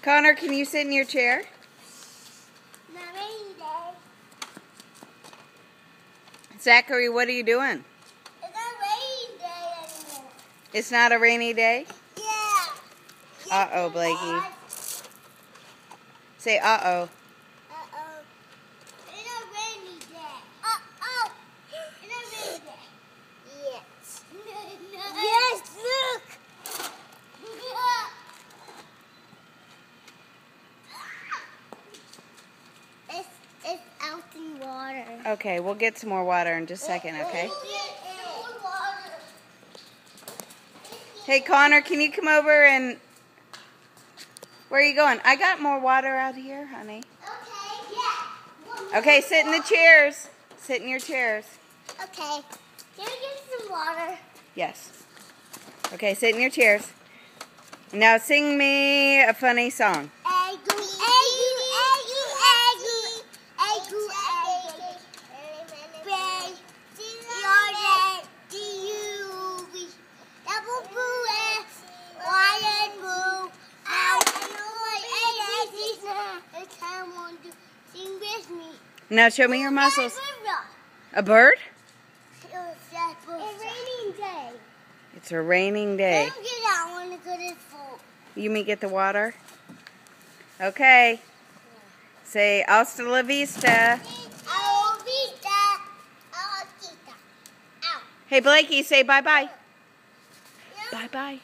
Connor, can you sit in your chair? Not rainy day. Zachary, what are you doing? It's not rainy day anymore. It's not a rainy day? Yeah. Uh-oh, Blakey. Say uh-oh. Uh-oh. It's a rainy day. Uh-oh. It's a rainy day. Yes. Yes, look. It's out in water. Okay, we'll get some more water in just a second, okay? Hey, Connor, can you come over and... Where are you going? I got more water out here, honey. Okay, yeah. Okay, sit in the chairs. Sit in your chairs. Okay. Can I get some water? Yes. Okay, sit in your chairs. Now sing me a funny song. Now show me your muscles. A bird? It's a raining day. It's a raining day. Let me get that one to go to full. You may get the water. Okay. Say hasta la vista. Hey, Blakey, say bye-bye. Bye-bye.